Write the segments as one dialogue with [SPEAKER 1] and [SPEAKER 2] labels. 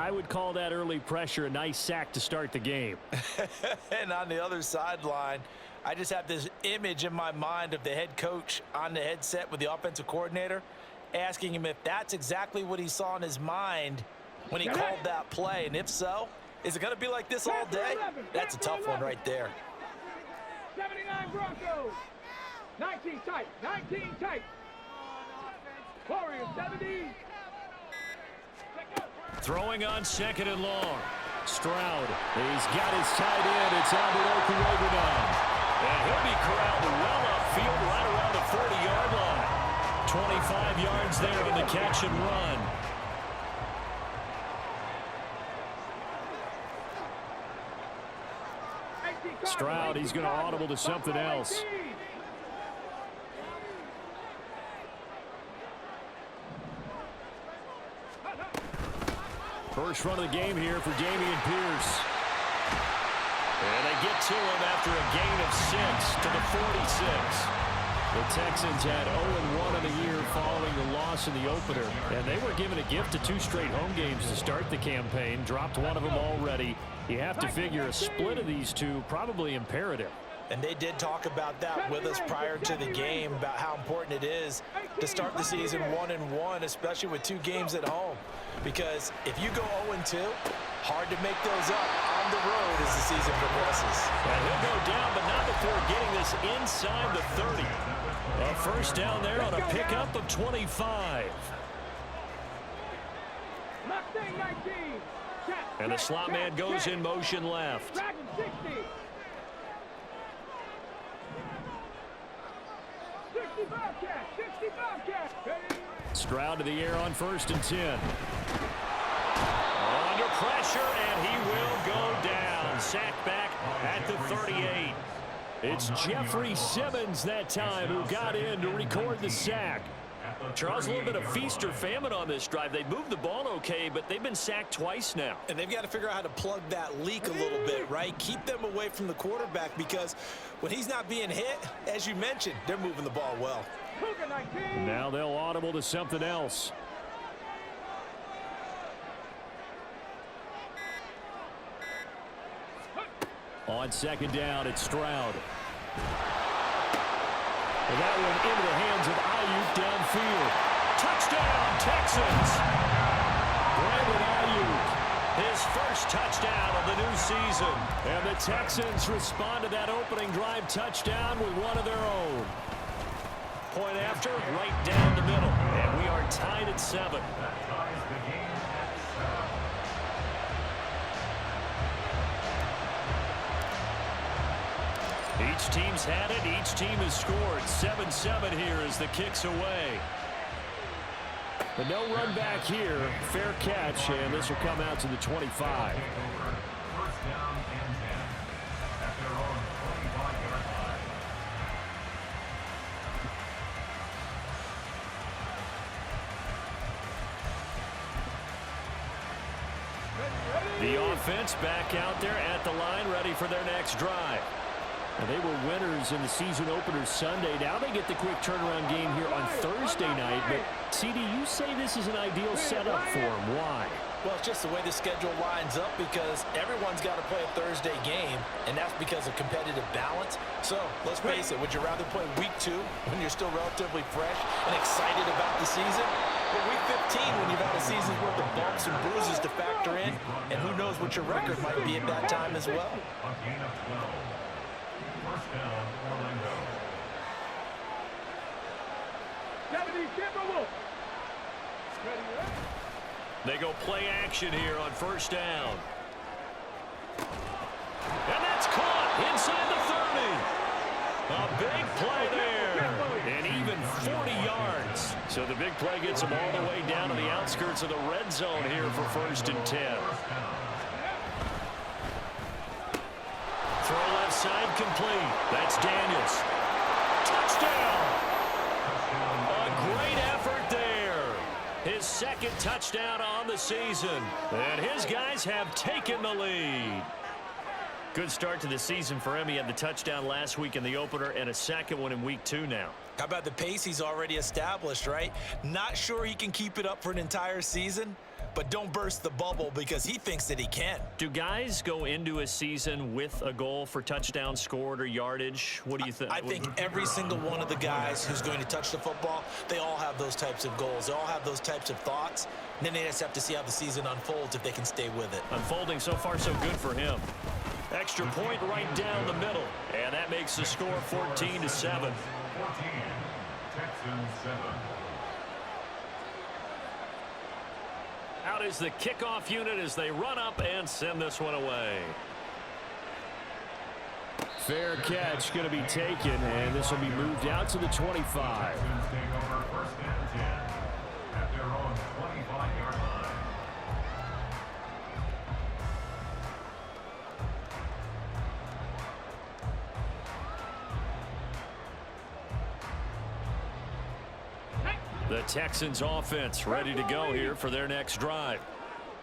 [SPEAKER 1] I would call that early pressure a nice sack to start the game.
[SPEAKER 2] And on the other sideline, I just have this image in my mind of the head coach on the headset with the offensive coordinator asking him if that's exactly what he saw in his mind when he called that play. And if so, is it going to be like this all day? That's a tough one right there.
[SPEAKER 3] 79 Broncos. 19 tight. 19 tight. Warriors 70.
[SPEAKER 1] Throwing on 2nd and long. Stroud, he's got his tight end. It's Alvin Okurogunan. And he'll be corralled well upfield right around the 40-yard line. 25 yards there on the catch and run. Stroud, he's going to audible to something else. First run of the game here for Dameon Pierce. And they get to him after a gain of 6 to the 46. The Texans had 0-1 in the year following the loss in the opener. And they were given a gift of 2 straight home games to start the campaign. Dropped one of them already. You have to figure a split of these two probably imperative.
[SPEAKER 2] And they did talk about that with us prior to the game, about how important it is to start the season 1-1, especially with 2 games at home. Because if you go 0-2, hard to make those up on the road as the season progresses.
[SPEAKER 1] And he'll go down, but not before getting this inside the 30. A first down there on a pickup of 25. And the slot man goes in motion left. Stroud to the air on 1st and 10. Under pressure, and he will go down. Sacked back at the 38. It's Jeffrey Simmons that time who got in to record the sack. Charles, a little bit of feast or famine on this drive. They moved the ball okay, but they've been sacked twice now.
[SPEAKER 2] And they've got to figure out how to plug that leak a little bit, right? Keep them away from the quarterback, because when he's not being hit, as you mentioned, they're moving the ball well.
[SPEAKER 1] Now they'll audible to something else. On 2nd down, it's Stroud. And that one into the hands of Ayuk downfield. Touchdown, Texans! Brandon Ayuk, his first touchdown of the new season. And the Texans respond to that opening drive touchdown with one of their own. Point after, right down the middle. And we are tied at 7. Each team's had it. Each team has scored. 7-7 here as the kick's away. But no run back here. Fair catch, and this will come out to the 25. The offense back out there at the line, ready for their next drive. And they were winners in the season opener Sunday. Now they get the quick turnaround game here on Thursday night. But, CD, you say this is an ideal setup for them. Why?
[SPEAKER 2] Well, it's just the way the schedule lines up, because everyone's got to play a Thursday game, and that's because of competitive balance. So, let's face it, would you rather play week 2 when you're still relatively fresh and excited about the season? Or week 15 when you've had a season's worth of bumps and bruises to factor in, and who knows what your record might be at that time as well.
[SPEAKER 1] They go play action here on 1st down. And that's caught inside the 30. A big play there. And even 40 yards. So the big play gets them all the way down to the outskirts of the red zone here for 1st and 10. Throw left side complete. That's Daniels. Touchdown! A great effort there. His 2nd touchdown on the season. And his guys have taken the lead. Good start to the season for him. He had the touchdown last week in the opener and a 2nd one in week 2 now.
[SPEAKER 2] How about the pace he's already established, right? Not sure he can keep it up for an entire season, but don't burst the bubble because he thinks that he can.
[SPEAKER 1] Do guys go into a season with a goal for touchdowns scored or yardage? What do you think?
[SPEAKER 2] I think every single one of the guys who's going to touch the football, they all have those types of goals. They all have those types of thoughts. And then they just have to see how the season unfolds if they can stay with it.
[SPEAKER 1] Unfolding so far so good for him. Extra point right down the middle. And that makes the score 14-7.
[SPEAKER 4] 14, Texans 7.
[SPEAKER 1] Out is the kickoff unit as they run up and send this one away. Fair catch going to be taken, and this will be moved out to the 25.
[SPEAKER 4] Texans take over 1st and 10 at their own 25-yard line.
[SPEAKER 1] The Texans offense ready to go here for their next drive.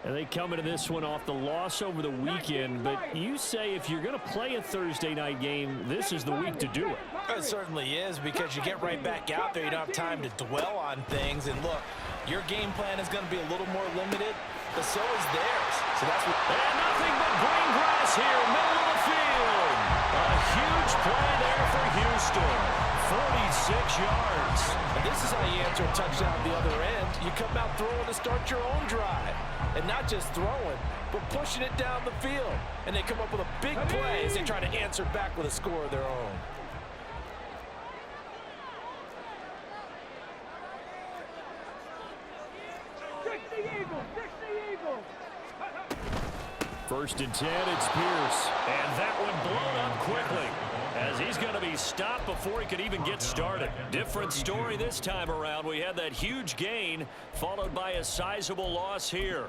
[SPEAKER 1] And they come into this one off the loss over the weekend, but you say if you're going to play a Thursday night game, this is the week to do it.
[SPEAKER 2] It certainly is, because you get right back out there. You don't have time to dwell on things. And look, your game plan is going to be a little more limited, but so is theirs. So that's what.
[SPEAKER 1] And nothing but green grass here, middle of the field. A huge play there for Houston. 46 yards.
[SPEAKER 2] And this is how you answer a touchdown at the other end. You come out throwing to start your own drive. And not just throwing, but pushing it down the field. And they come up with a big play as they try to answer back with a score of their own.
[SPEAKER 1] First and 10, it's Pierce. And that one blown up quickly, as he's going to be stopped before he could even get started. Different story this time around. We had that huge gain, followed by a sizable loss here.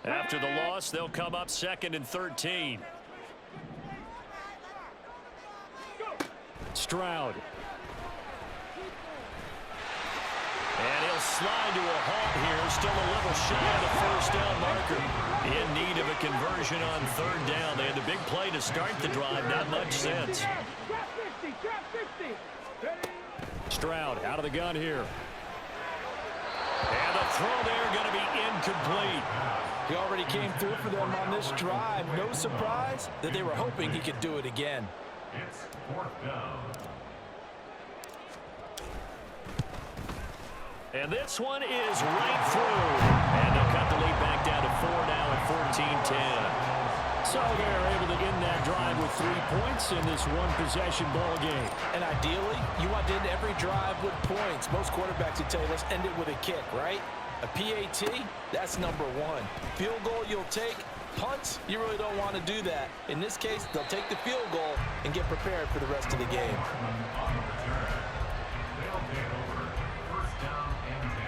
[SPEAKER 1] After the loss, they'll come up 2nd and 13. Stroud. And he'll slide to a halt here. Still a little shy of the first down marker. In need of a conversion on 3rd down. They had the big play to start the drive. Not much sense. Stroud out of the gun here. And the throw there going to be incomplete.
[SPEAKER 2] He already came through for them on this drive. No surprise that they were hoping he could do it again.
[SPEAKER 4] It's 4th down.
[SPEAKER 1] And this one is right through. And they'll cut the lead back down to 4 now at 14-10. So they're able to end that drive with 3 points in this one-possession ball game.
[SPEAKER 2] And ideally, you want to end every drive with points. Most quarterbacks would tell you, let's end it with a kick, right? A PAT, that's number 1. Field goal you'll take. Punts, you really don't want to do that. In this case, they'll take the field goal and get prepared for the rest of the game.
[SPEAKER 4] They'll take over 1st down and 10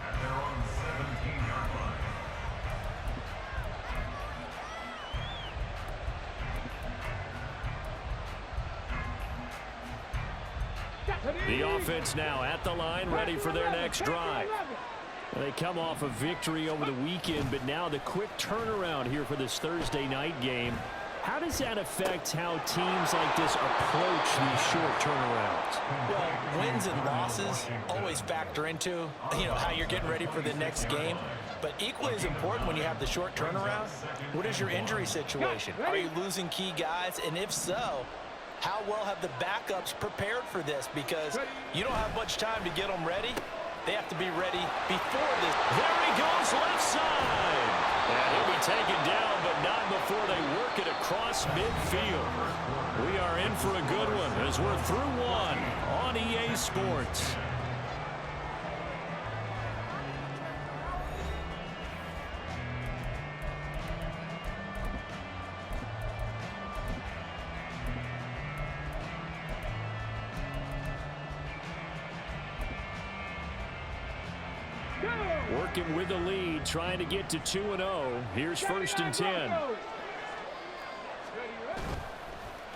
[SPEAKER 4] at their own 17-yard line.
[SPEAKER 1] The offense now at the line, ready for their next drive. They come off a victory over the weekend, but now the quick turnaround here for this Thursday night game. How does that affect how teams like this approach these short turnarounds?
[SPEAKER 2] Well, wins and losses always factor into, how you're getting ready for the next game. But equally as important when you have the short turnaround, what is your injury situation? Are you losing key guys? And if so, how well have the backups prepared for this? Because you don't have much time to get them ready. They have to be ready before this.
[SPEAKER 1] There he goes, left side. And he'll be taken down, but not before they work it across midfield. We are in for a good one as we're through one on EA Sports. Working with the lead, trying to get to 2-0. Here's 1st and 10.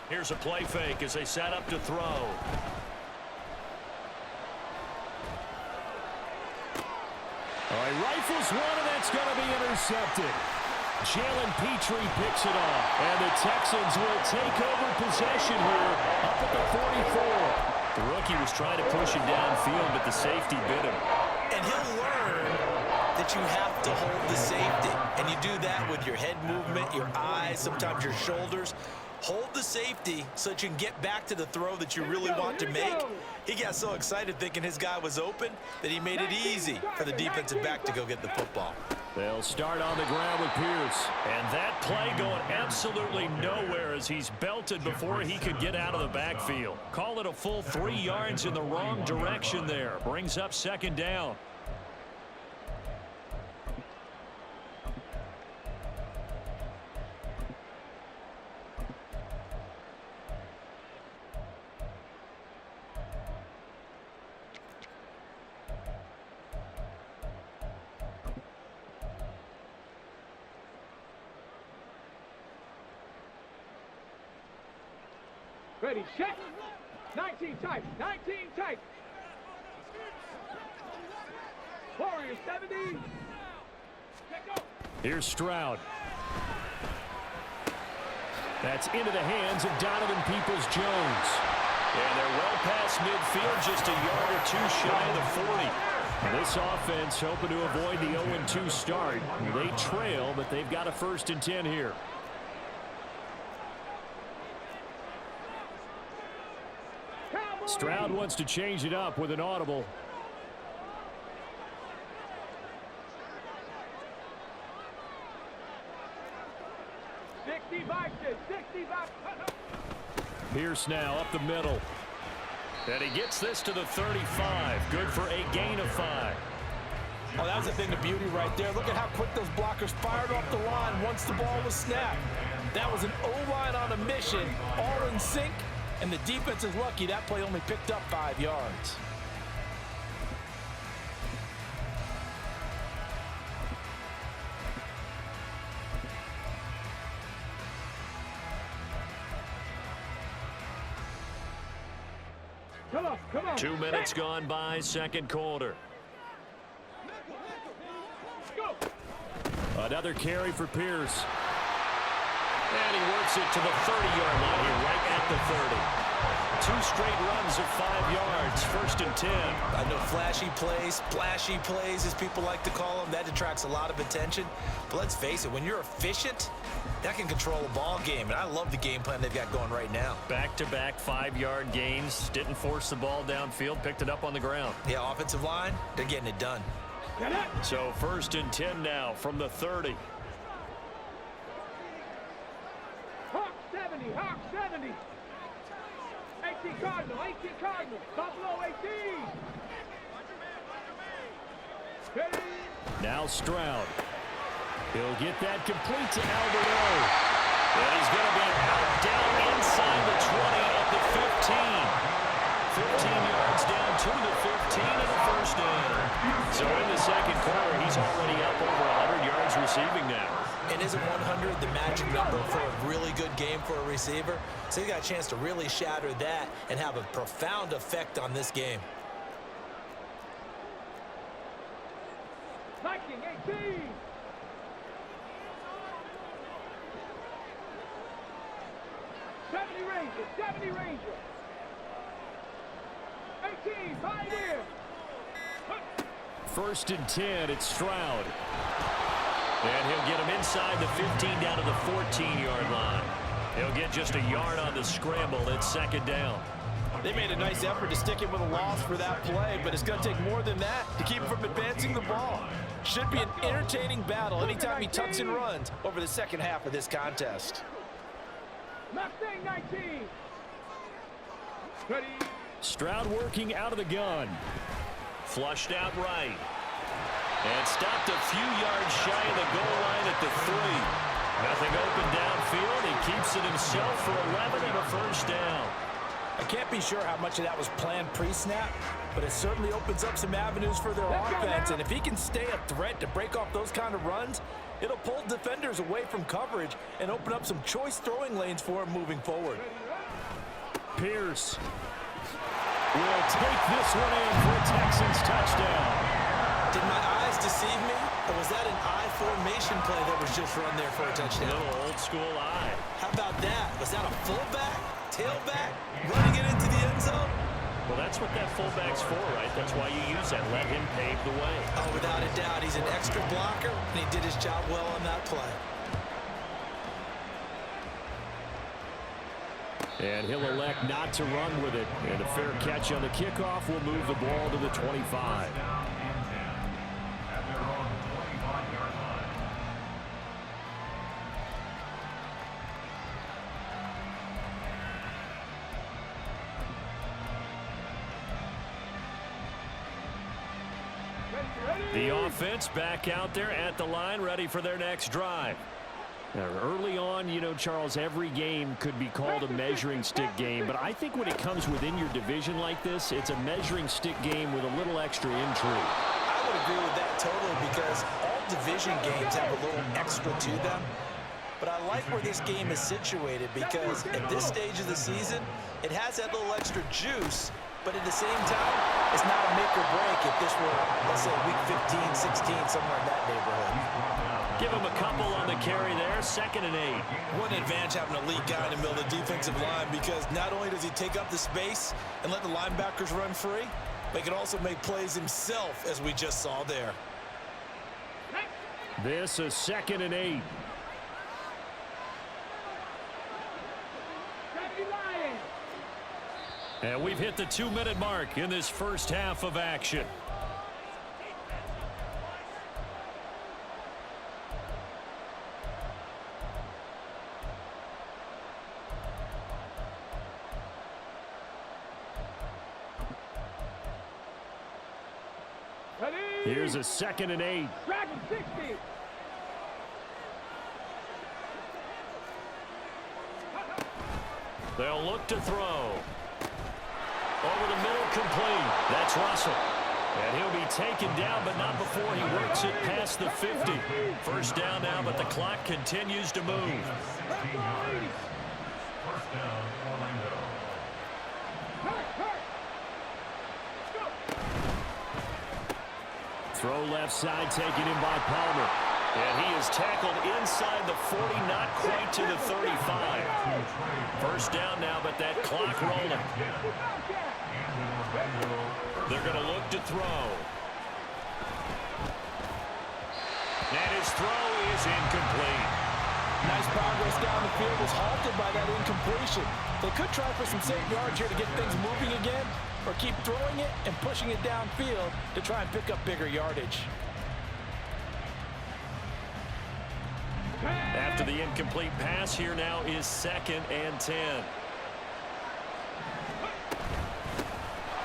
[SPEAKER 1] Here's a play fake as they set up to throw. All right, rifles one, and that's going to be intercepted. Jalen Petrie picks it off, and the Texans will take over possession here up at the 44. The rookie was trying to push him downfield, but the safety bit him.
[SPEAKER 2] And he'll learn that you have to hold the safety. And you do that with your head movement, your eyes, sometimes your shoulders. Hold the safety so that you can get back to the throw that you really want to make. He got so excited thinking his guy was open that he made it easy for the defensive back to go get the football.
[SPEAKER 1] They'll start on the ground with Pierce. And that play going absolutely nowhere as he's belted before he could get out of the backfield. Call it a full 3 yards in the wrong direction there. Brings up second down.
[SPEAKER 3] Ready, check. 19 tight, 19 tight. Warriors 70. Check go.
[SPEAKER 1] Here's Stroud. That's into the hands of Donovan Peoples-Jones. And they're well past midfield, just a yard or two shy of the 40. And this offense hoping to avoid the 0-2 start. They trail, but they've got a 1st and 10 here. Stroud wants to change it up with an audible. Pierce now up the middle. And he gets this to the 35. Good for a gain of 5.
[SPEAKER 2] Oh, that was a thing of beauty right there. Look at how quick those blockers fired off the line once the ball was snapped. That was an O-line on a mission, all in sync. And the defense is lucky that play only picked up 5 yards.
[SPEAKER 3] Come on.
[SPEAKER 1] 2 minutes gone by, second quarter.
[SPEAKER 3] Go.
[SPEAKER 1] Another carry for Pierce. And he works it to the 30-yard line here, right at the 30. 2 straight runs of 5 yards, 1st and 10.
[SPEAKER 2] I know flashy plays, as people like to call them. That detracts a lot of attention. But let's face it, when you're efficient, that can control a ball game. And I love the game plan they've got going right now.
[SPEAKER 1] Back-to-back 5-yard gains. Didn't force the ball downfield, picked it up on the ground.
[SPEAKER 2] Yeah, offensive line, they're getting it done.
[SPEAKER 1] So 1st and 10 now from the 30.
[SPEAKER 3] Hawk 70. 18 Cardinal. Buffalo 18. Ready.
[SPEAKER 1] Now Stroud. He'll get that complete to Alberto. And he's going to be out down inside the 20 at the 15. 15 yards down to the 15 and a 1st down. So in the second quarter, he's already up over 100 yards receiving now.
[SPEAKER 2] And isn't 100 the magic number for a really good game for a receiver? So he got a chance to really shatter that and have a profound effect on this game.
[SPEAKER 3] Viking 18. Seventy Ranger. 18, Pioneer.
[SPEAKER 1] 1st and 10, it's Stroud. And he'll get him inside the 15 down to the 14-yard line. He'll get just a yard on the scramble. It's 2nd down.
[SPEAKER 2] They made a nice effort to stick him with a loss for that play, but it's going to take more than that to keep him from advancing the ball. Should be an entertaining battle anytime he tucks and runs over the second half of this contest.
[SPEAKER 3] Mustang 19. Ready.
[SPEAKER 1] Stroud working out of the gun. Flushed out right. And stopped a few yards shy of the goal line at the 3. Nothing open downfield. He keeps it himself for 11 and a 1st down.
[SPEAKER 2] I can't be sure how much of that was planned pre-snap, but it certainly opens up some avenues for their offense. And if he can stay a threat to break off those kind of runs, it'll pull defenders away from coverage and open up some choice throwing lanes for him moving forward.
[SPEAKER 1] Pierce will take this one in for a Texans touchdown.
[SPEAKER 2] Did my eyes deceive me? Or was that an I formation play that was just run there for a touchdown?
[SPEAKER 1] A little old school I.
[SPEAKER 2] How about that? Was that a fullback, tailback, running it into the end zone?
[SPEAKER 1] Well, that's what that fullback's for, right? That's why you use that. Let him pave the way.
[SPEAKER 2] Oh, without a doubt. He's an extra blocker, and he did his job well on that play.
[SPEAKER 1] And he'll elect not to run with it. And a fair catch on the kickoff will move the ball to the 25. The offense back out there at the line, ready for their next drive. Now, early on, you know, Charles, every game could be called a measuring stick game, but I think when it comes within your division like this, it's a measuring stick game with a little extra intrigue.
[SPEAKER 2] I would agree with that totally because all division games have a little extra to them. But I like where this game is situated because at this stage of the season, it has that little extra juice. But at the same time, it's not a make or break if this were, let's say, week 15, 16, somewhere in that neighborhood.
[SPEAKER 1] Give him a couple on the carry there, 2nd and 8.
[SPEAKER 2] What an advantage having a lead guy in the middle of the defensive line because not only does he take up the space and let the linebackers run free, but he can also make plays himself, as we just saw there.
[SPEAKER 1] This is 2nd and 8. And we've hit the 2-minute mark in this first half of action. Here's a 2nd and 8.
[SPEAKER 3] Dragon 60.
[SPEAKER 1] They'll look to throw. Over the middle, complete. That's Russell. And he'll be taken down, but not before he works it past the 50. First down now, but the clock continues to move.
[SPEAKER 4] 16 yards. First down, Orlando.
[SPEAKER 1] Throw left side, taken in by Palmer. And he is tackled inside the 40, not quite to the 35. First down now, but that clock rolling. They're going to look to throw. And his throw is incomplete.
[SPEAKER 2] Nice progress down the field was halted by that incompletion. They could try for some safe yards here to get things moving again, or keep throwing it and pushing it downfield to try and pick up bigger yardage.
[SPEAKER 1] After the incomplete pass, here now is 2nd and 10.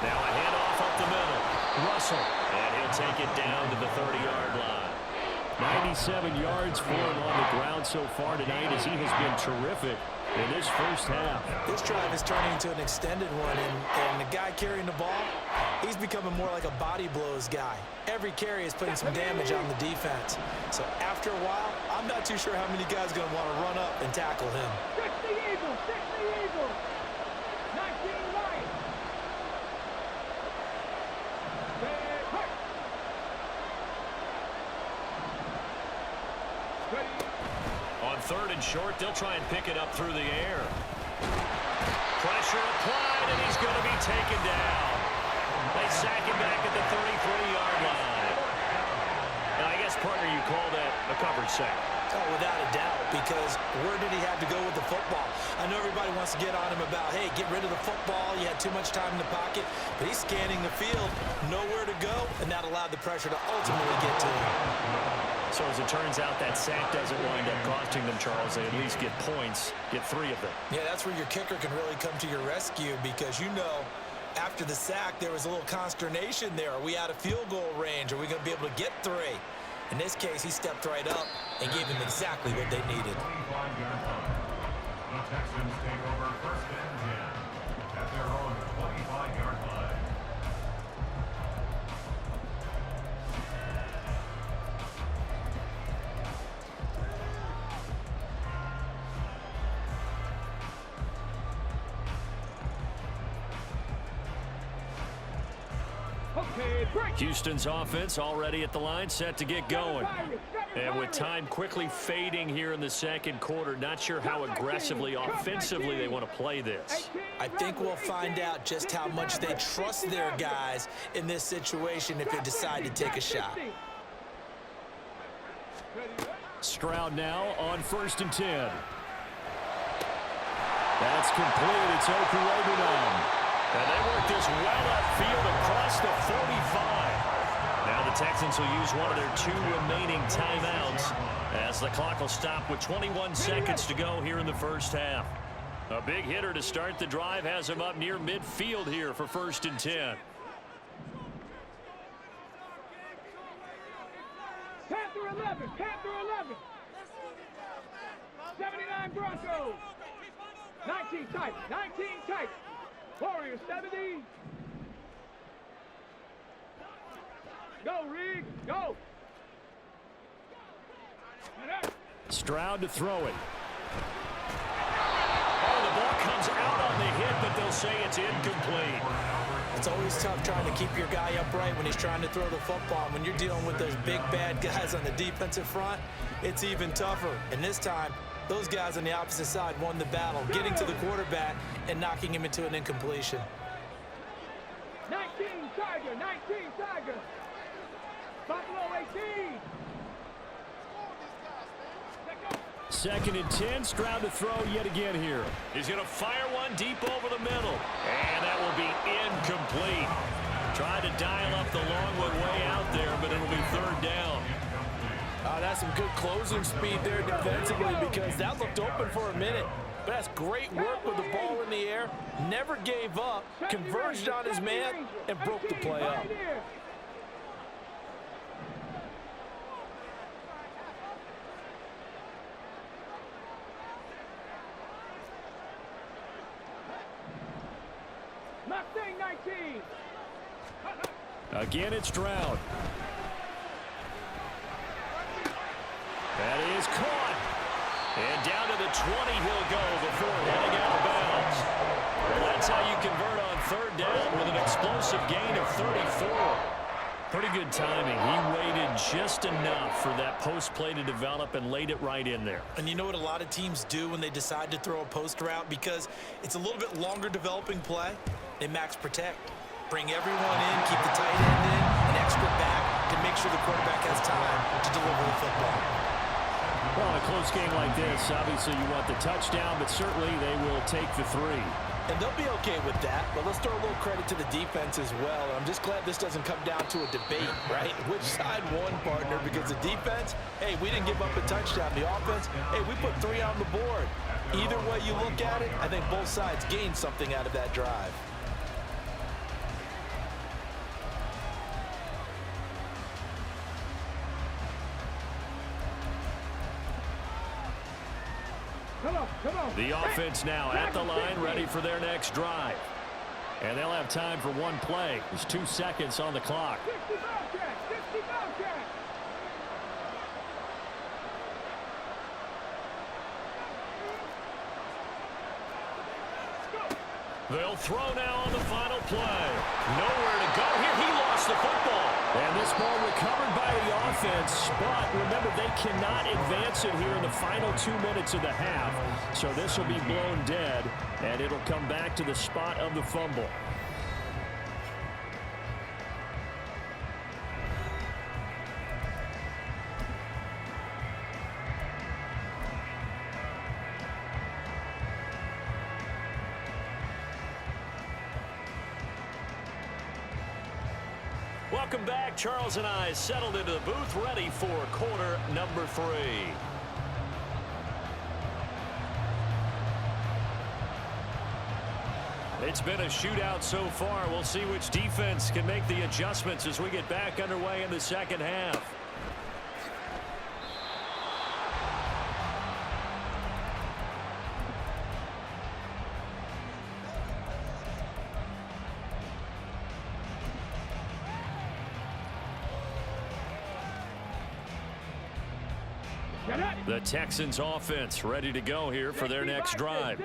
[SPEAKER 1] Now a handoff up the middle. Russell. And he'll take it down to the 30-yard line. 97 yards for him on the ground so far tonight as he has been terrific in this first half.
[SPEAKER 2] This drive is turning into an extended one, and the guy carrying the ball, he's becoming more like a body blows guy. Every carry is putting some damage on the defense. So after a while, I'm not too sure how many guys are going to want to run up and tackle him.
[SPEAKER 3] 60 Eagles, 60 Eagles. 19 right.
[SPEAKER 1] On 3rd and short, they'll try and pick it up through the air. Pressure applied, and he's going to be taken down. They sack him back at the 33-yard line. And I guess, partner, you call that a coverage sack.
[SPEAKER 2] Oh, without a doubt, because where did he have to go with the football? I know everybody wants to get on him about, hey, get rid of the football. You had too much time in the pocket. But he's scanning the field, nowhere to go, and that allowed the pressure to ultimately get to him.
[SPEAKER 1] So as it turns out, that sack doesn't wind up costing them, Charles. They at least get points, get 3 of them.
[SPEAKER 2] Yeah, that's where your kicker can really come to your rescue because, you know, after the sack, there was a little consternation there. Are we out of field goal range? Are we going to be able to get 3? In this case, he stepped right up and gave them exactly what they needed.
[SPEAKER 4] 25-yard punt. The Texans take over 1st and 10 at their own 25-yard line.
[SPEAKER 1] Houston's offense already at the line, set to get going. And with time quickly fading here in the second quarter, not sure how aggressively, offensively they want to play this.
[SPEAKER 2] I think we'll find out just how much they trust their guys in this situation if they decide to take a shot.
[SPEAKER 1] Stroud now on 1st and 10. That's complete. It's Okurebunom. And they work this well upfield across the 45. Now the Texans will use one of their 2 remaining timeouts as the clock will stop with 21 seconds to go here in the first half. A big hitter to start the drive has him up near midfield here for 1st and 10.
[SPEAKER 3] Panther 11, Panther 11. 79 Broncos. 19 tight, 19 tight. Warriors 70. Go, Reed, go.
[SPEAKER 1] Stroud to throw it. Oh, the ball comes out on the hit, but they'll say it's incomplete.
[SPEAKER 2] It's always tough trying to keep your guy upright when he's trying to throw the football. When you're dealing with those big, bad guys on the defensive front, it's even tougher. And this time, those guys on the opposite side won the battle, getting to the quarterback and knocking him into an incompletion.
[SPEAKER 3] 19 Tiger, 19 Tiger. Buffalo 18.
[SPEAKER 1] 2nd and 10, Stroud to throw yet again here. He's going to fire one deep over the middle. And that will be incomplete. Tried to dial up the long one way out there, but it'll be 3rd down.
[SPEAKER 2] That's some good closing speed there defensively because that looked open for a minute. But that's great work with the ball in the air. Never gave up, converged on his man, and broke the play up.
[SPEAKER 3] Mustang 19.
[SPEAKER 1] Again, it's Stroud. That is caught. And down to the 20 he'll go before heading out of bounds. Well, that's how you convert on 3rd down with an explosive gain of 34. Pretty good timing. He waited just enough for that post play to develop and laid it right in there.
[SPEAKER 2] And you know what a lot of teams do when they decide to throw a post route? Because it's a little bit longer developing play. They max protect. Bring everyone in, keep the tight end in, an extra back to make sure the quarterback has time to deliver the football.
[SPEAKER 1] Well, in a close game like this, obviously you want the touchdown, but certainly they will take the 3.
[SPEAKER 2] And they'll be okay with that, but let's throw a little credit to the defense as well. I'm just glad this doesn't come down to a debate, right? Which side won, partner? Because the defense, hey, we didn't give up a touchdown. The offense, hey, we put 3 on the board. Either way you look at it, I think both sides gained something out of that drive.
[SPEAKER 1] The offense now at the line, ready for their next drive. And they'll have time for one play. There's 2 seconds on the clock.
[SPEAKER 3] 60 Bobcat, 60 Bobcat.
[SPEAKER 1] They'll throw now on the final play. Nowhere to go here. He lost the football. And this ball recovered by the offense. But remember, they cannot advance it here in the final 2 minutes of the half. So this will be blown dead, and it'll come back to the spot of the fumble. Welcome back. Charles and I settled into the booth, ready for quarter number 3. It's been a shootout so far. We'll see which defense can make the adjustments as we get back underway in the second half. The Texans offense ready to go here for their next drive.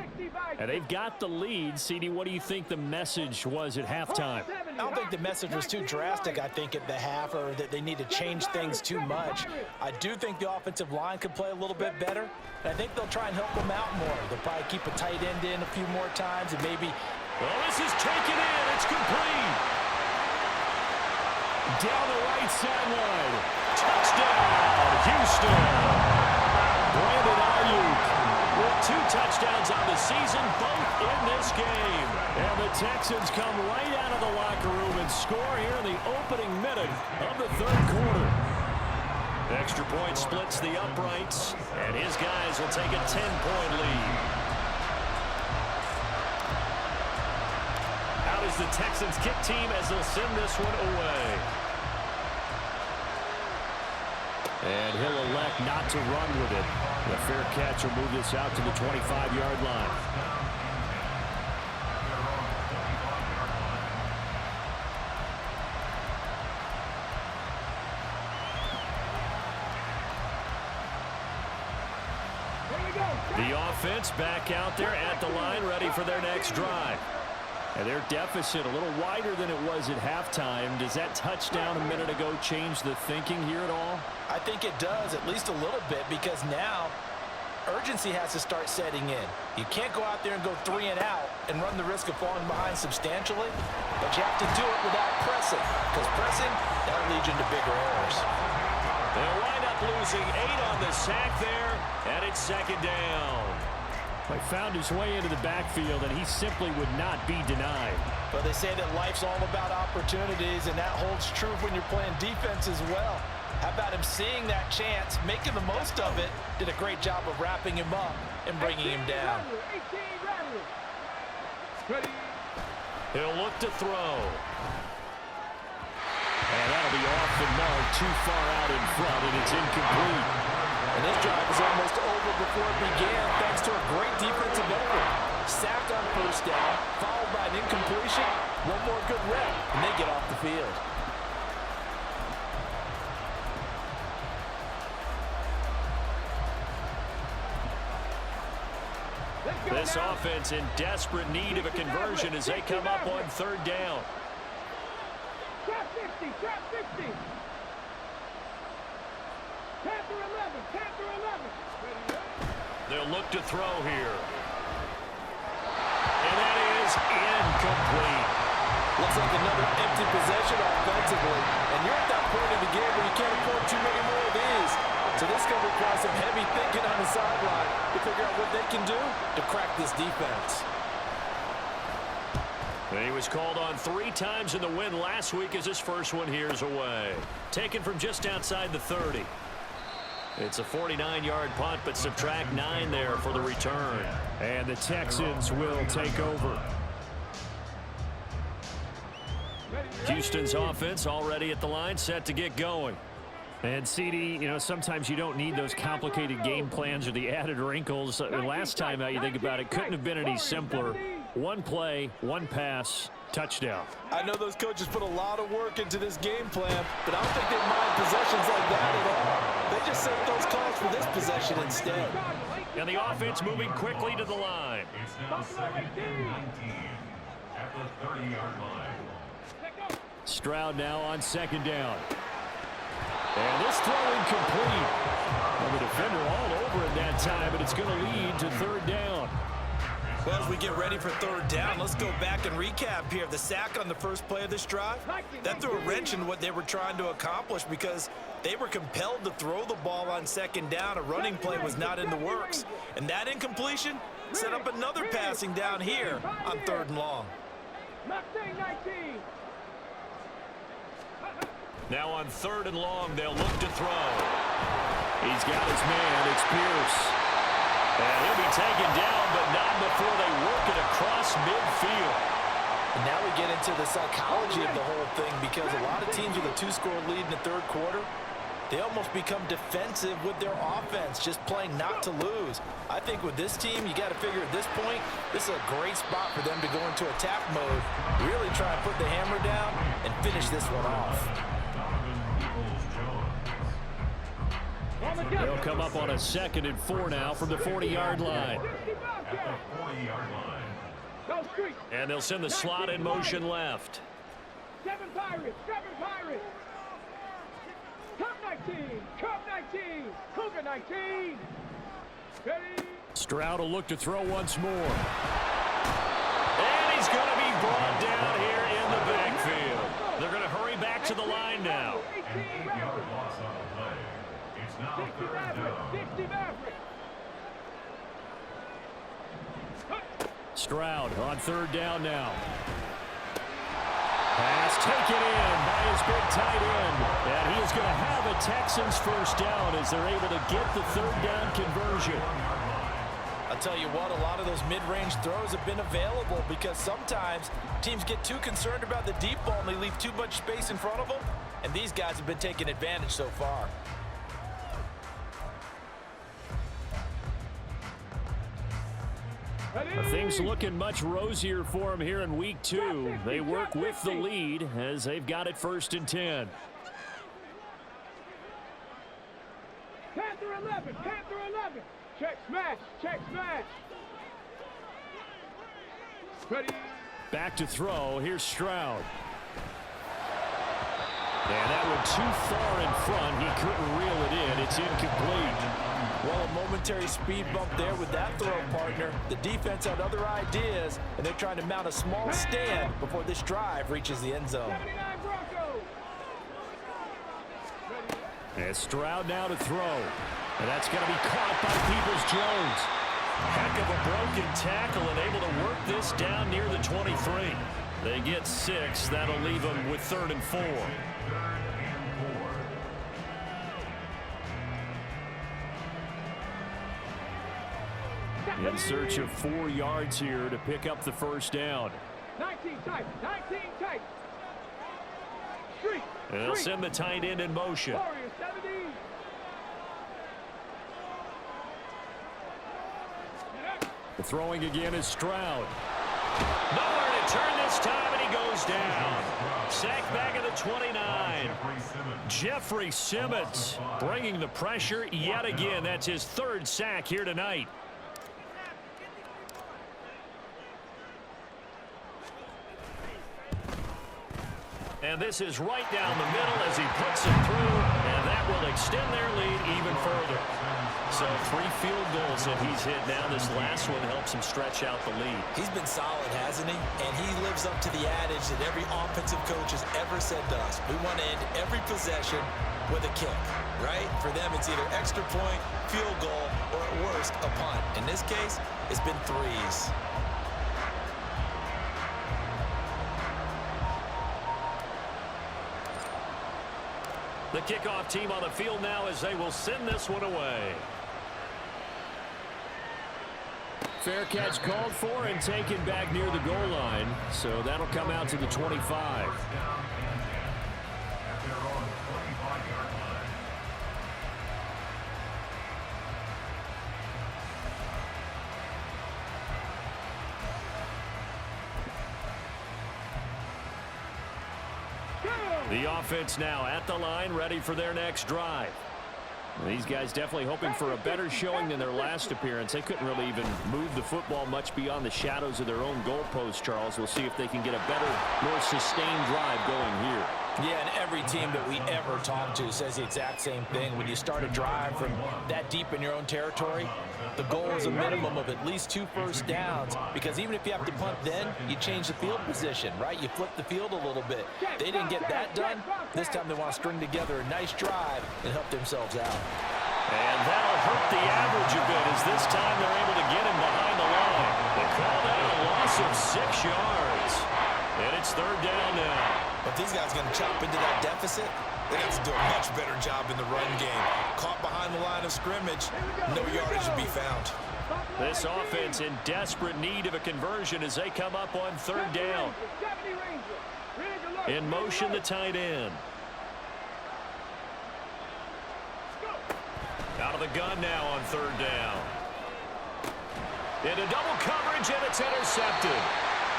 [SPEAKER 1] And they've got the lead. CD, what do you think the message was at halftime?
[SPEAKER 2] I don't think the message was too drastic, I think, at the half, or that they need to change things too much. I do think the offensive line could play a little bit better, and I think they'll try and help them out more. They'll probably keep a tight end in a few more times and maybe...
[SPEAKER 1] Well, this is taken in. It's complete. Down the right sideline. Touchdown, Houston. Brandon Ayuk with 2 touchdowns on the season, both in this game. And the Texans come right out of the locker room and score here in the opening minute of the 3rd quarter. Extra point splits the uprights, and his guys will take a 10-point lead. Out is the Texans kick team as they'll send this one away. And he'll elect not to run with it. The fair catch will move this out to the 25-yard line. The offense back out there at the line, ready for their next drive. And their deficit a little wider than it was at halftime. Does that touchdown a minute ago change the thinking here at all?
[SPEAKER 2] I think it does, at least a little bit, because now urgency has to start setting in. You can't go out there and go 3 and out and run the risk of falling behind substantially, but you have to do it without pressing, because pressing, that'll lead you into bigger errors.
[SPEAKER 1] They'll wind up losing 8 on the sack there, and it's 2nd down. He found his way into the backfield, and he simply would not be denied.
[SPEAKER 2] But they say that life's all about opportunities, and that holds true when you're playing defense as well. How about him seeing that chance, making the most of it, did a great job of wrapping him up and bringing him down.
[SPEAKER 1] He'll look to throw. And that'll be off the mark, too far out in front, and it's incomplete.
[SPEAKER 2] And this drive was almost over before it began thanks to a great defensive effort. Sacked on 1st down, followed by an incompletion. One more good rep, and they get off the field.
[SPEAKER 1] This offense in desperate need of a conversion as they come up on 3rd down.
[SPEAKER 3] Trap 50, trap 50. Panther 11, Panther 11.
[SPEAKER 1] They'll look to throw here. And that is incomplete.
[SPEAKER 2] Looks like another empty possession offensively. And you're at that point in the game where you can't afford too many more of these. So this is going to require some heavy thinking on the sideline to figure out what they can do to crack this defense.
[SPEAKER 1] And he was called on 3 times in the win last week as his first one here's away. Taken from just outside the 30. It's a 49-yard punt, but subtract 9 there for the return. And the Texans will take over. Houston's offense already at the line, set to get going. And CD, you know, sometimes you don't need those complicated game plans or the added wrinkles. Last time out, you think about it, couldn't have been any simpler. 1 play, 1 pass, touchdown.
[SPEAKER 2] I know those coaches put a lot of work into this game plan, but I don't think they mind possessions like that at all. They just set those calls for this possession instead.
[SPEAKER 1] And the offense moving quickly to the line.
[SPEAKER 4] It's now 2nd and 19 at the 30-yard line.
[SPEAKER 1] Stroud now on 2nd down. And this throw incomplete. Well, the defender all over it that time, but it's going to lead to 3rd down.
[SPEAKER 2] Well, as we get ready for 3rd down, let's go back and recap here. The sack on the first play of this drive, that threw a wrench in what they were trying to accomplish because they were compelled to throw the ball on 2nd down. A running play was not in the works. And that incompletion set up another passing down here on 3rd and long.
[SPEAKER 1] Now on 3rd and long, they'll look to throw. He's got his man. It's Pierce. And he'll be taken down, but not before they work it across midfield.
[SPEAKER 2] And now we get into the psychology of the whole thing because a lot of teams with a 2-score lead in the 3rd quarter, they almost become defensive with their offense, just playing not to lose. I think with this team, you got to figure at this point, this is a great spot for them to go into attack mode, really try to put the hammer down and finish this one off.
[SPEAKER 1] They'll come up on a 2nd and 4 now from the 40-yard line.
[SPEAKER 4] At the 40-yard line.
[SPEAKER 1] And they'll send the slot in motion left.
[SPEAKER 3] Seven Pirates, Seven Pirates. Cup 19, Cup 19, Cougar 19. Ready?
[SPEAKER 1] Stroud will look to throw once more. And he's going to be brought down here in the backfield. They're going to hurry back to the line now.
[SPEAKER 4] 8-yard loss on the play. It's now
[SPEAKER 3] 60
[SPEAKER 4] third
[SPEAKER 3] Mavericks,
[SPEAKER 4] down.
[SPEAKER 3] 60 Mavericks.
[SPEAKER 1] Stroud on third down now. Pass taken in by his big tight end. And he is going to have a Texans first down as they're able to get the third down conversion.
[SPEAKER 2] I'll tell you what, a lot of those mid-range throws have been available because sometimes teams get too concerned about the deep ball and they leave too much space in front of them. And these guys have been taking advantage so far.
[SPEAKER 1] Things looking much rosier for them here in week 2. They work with the lead as they've got it 1st and 10.
[SPEAKER 3] Panther 11, Panther 11. Check smash, check smash. Ready?
[SPEAKER 1] Back to throw. Here's Stroud. And that one too far in front. He couldn't reel it in. It's incomplete.
[SPEAKER 2] Well, a momentary speed bump there with that throw, partner. The defense had other ideas, and they're trying to mount a small stand before this drive reaches the end zone.
[SPEAKER 3] 79 Broncos.
[SPEAKER 1] And Stroud now to throw. And that's going to be caught by Peoples-Jones. Heck of a broken tackle and able to work this down near the 23. They get 6. That'll leave them with 3rd and 4. In search of 4 yards here to pick up the first down.
[SPEAKER 3] 19 tight, 19 tight. Street.
[SPEAKER 1] And they'll send the tight end in motion.
[SPEAKER 3] Warriors 70.
[SPEAKER 1] The throwing again is Stroud. Nowhere to turn this time, and he goes down. Sacked back at the 29. Jeffrey Simmons bringing the pressure yet again. That's his 3rd sack here tonight. And this is right down the middle as he puts it through, and that will extend their lead even further. So 3 field goals that he's hit now. This last one helps him stretch out the lead.
[SPEAKER 2] He's been solid, hasn't he? And he lives up to the adage that every offensive coach has ever said to us. We want to end every possession with a kick, right? For them, it's either extra point, field goal, or at worst, a punt. In this case, it's been 3s.
[SPEAKER 1] The kickoff team on the field now as they will send this one away. Fair catch called for and taken back near the goal line. So that'll come out to the 25. The offense now at the line, ready for their next drive. These guys definitely hoping for a better showing than their last appearance. They couldn't really even move the football much beyond the shadows of their own goalpost, Charles. We'll see if they can get a better, more sustained drive going here.
[SPEAKER 2] Yeah, and every team that we ever talk to says the exact same thing. When you start a drive from that deep in your own territory, the goal is a minimum of at least 2 first downs, because even if you have to punt then, you change the field position, right? You flip the field a little bit. They didn't get that done. This time they want to string together a nice drive and help themselves out.
[SPEAKER 1] And that'll hurt the average a bit as this time they're able to get him behind the line. They call that a loss of 6 yards. And it's 3rd down now.
[SPEAKER 2] But these guys going to chop into that deficit? They have to do a much better job in the run game. Caught behind the line of scrimmage, no yardage to be found.
[SPEAKER 1] This offense in desperate need of a conversion as they come up on 3rd down. In motion, the tight end. Out of the gun now on 3rd down. Into double coverage, and it's intercepted.